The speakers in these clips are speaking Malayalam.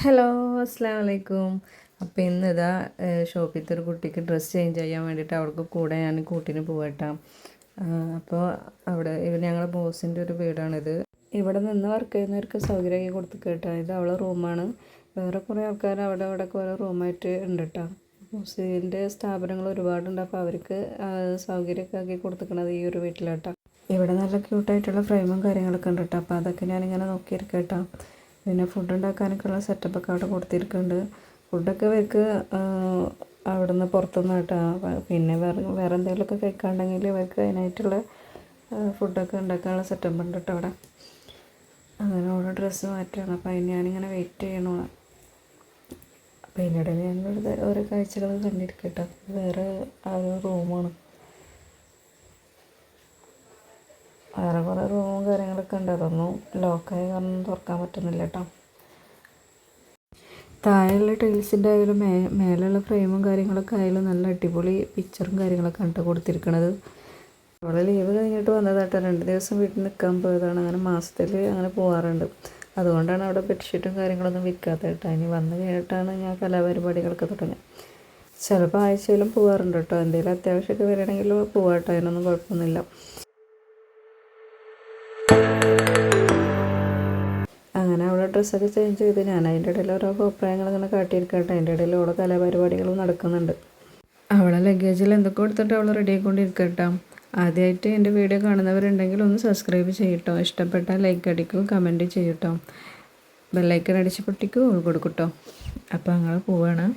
ഹലോ, അസ്സാം വലൈക്കും. അപ്പോൾ ഇന്നിതാ ഷോപ്പിലത്തെ ഒരു കുട്ടിക്ക് ഡ്രസ്സ് ചേഞ്ച് ചെയ്യാൻ വേണ്ടിയിട്ട് അവൾക്ക് കൂടെ ഞാൻ കൂട്ടിന് പോകട്ടാം. അപ്പോൾ അവിടെ ഞങ്ങളുടെ ബോസിൻ്റെ ഒരു വീടാണിത്. ഇവിടെ നിന്ന് വർക്ക് ചെയ്യുന്നവർക്ക് സൗകര്യമാക്കി കൊടുത്ത് കേട്ടോ. ഇത് അവളെ റൂമാണ്. വേറെ കുറേ ആൾക്കാർ അവിടെ ഓരോ റൂമായിട്ട് ഉണ്ട് കേട്ടോ. ബോസിൻ്റെ സ്ഥാപനങ്ങൾ ഒരുപാടുണ്ട്. അപ്പോൾ അവർക്ക് സൗകര്യമൊക്കെ ആക്കി കൊടുത്തിരിക്കണത് ഈ ഒരു വീട്ടിലാട്ടോ. ഇവിടെ നല്ല ക്യൂട്ടായിട്ടുള്ള ഫ്രെയിമും കാര്യങ്ങളൊക്കെ ഉണ്ട് കേട്ടോ. അപ്പോൾ അതൊക്കെ ഞാനിങ്ങനെ നോക്കിയിരിക്കാം കേട്ടോ. പിന്നെ ഫുഡ് ഉണ്ടാക്കാനൊക്കെ ഉള്ള സെറ്റപ്പൊക്കെ അവിടെ കൊടുത്തിരിക്കുന്നുണ്ട്. ഫുഡൊക്കെ ഇവർക്ക് അവിടെ നിന്ന് പുറത്തുനിന്ന് കേട്ടോ. പിന്നെ വേറെ എന്തെങ്കിലുമൊക്കെ കഴിക്കാണ്ടെങ്കിൽ ഇവർക്ക് അതിനായിട്ടുള്ള ഫുഡൊക്കെ ഉണ്ടാക്കാനുള്ള സെറ്റപ്പ് ഉണ്ട് കേട്ടോ അവിടെ. അങ്ങനെ ഓരോ ഡ്രസ്സ് മാറ്റുകയാണ്. അപ്പോൾ അതിന് ഞാനിങ്ങനെ വെയിറ്റ് ചെയ്യണം. അപ്പോൾ അതിനിടയിൽ ഞങ്ങളുടെ ഓരോ കാഴ്ചകൾ കണ്ടിരിക്കട്ടോ. വേറെ ആ ഒരു റൂമാണ്. വേറെ കുറേ റൂമും കാര്യങ്ങളൊക്കെ ഉണ്ട്. അതൊന്നും ലോക്കായ കാരണം തുറക്കാൻ പറ്റുന്നില്ല കേട്ടോ. താഴെയുള്ള ടൈൽസിൻ്റെ ആയാലും മേലുള്ള ഫ്രെയിമും കാര്യങ്ങളൊക്കെ ആയാലും നല്ല അടിപൊളി പിക്ചറും കാര്യങ്ങളൊക്കെ കണ്ടു കൊടുത്തിരിക്കണത്. അവിടെ ലീവ് കഴിഞ്ഞിട്ട് വന്നതാട്ടോ. 2 ദിവസം വീട്ടിൽ നിൽക്കാൻ പോയതാണ്. അങ്ങനെ മാസത്തിൽ അങ്ങനെ പോകാറുണ്ട്. അതുകൊണ്ടാണ് അവിടെ ബെഡ്ഷീറ്റും കാര്യങ്ങളൊന്നും വിൽക്കാത്ത കേട്ടോ. ഇനി വന്നു കഴിഞ്ഞിട്ടാണ് ഞാൻ കലാപരിപാടികളൊക്കെ തുടങ്ങുക. ചിലപ്പോൾ ആഴ്ചയിലും പോകാറുണ്ട് കേട്ടോ. എന്തെങ്കിലും അത്യാവശ്യമൊക്കെ വരികയാണെങ്കിൽ പോകാട്ടോ. അതിനൊന്നും കുഴപ്പമൊന്നുമില്ല. അങ്ങനെ അവിടെ ഡ്രസ്സൊക്കെ ചേഞ്ച് ചെയ്ത് ഞാൻ അതിൻ്റെ ഇടയിൽ ഓരോ അഭിപ്രായങ്ങൾ ഇങ്ങനെ കാട്ടിയിരിക്കട്ടെ. അതിൻ്റെ ഇടയിൽ ഓരോ കലാപരിപാടികളും നടക്കുന്നുണ്ട്. അവളെ ലഗേജിൽ എന്തൊക്കെ കൊടുത്തിട്ട് അവൾ റെഡി ആയിക്കൊണ്ടിരിക്കട്ടോ. ആദ്യമായിട്ട് എൻ്റെ വീഡിയോ കാണുന്നവരുണ്ടെങ്കിൽ ഒന്ന് സബ്സ്ക്രൈബ് ചെയ്യട്ടോ. ഇഷ്ടപ്പെട്ടാൽ ലൈക്ക് അടിക്കും, കമൻറ്റ് ചെയ്യട്ടോ. ബെല്ലൈക്കൺ അടിച്ച് പൊട്ടിക്കും, കൊടുക്കട്ടോ. അപ്പോൾ അങ്ങനെ പോവാണ്.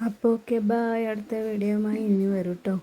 അപ്പോൾ ഓക്കെ, ബായ്. അടുത്ത വീഡിയോയുമായി ഇനി വരും കേട്ടോ.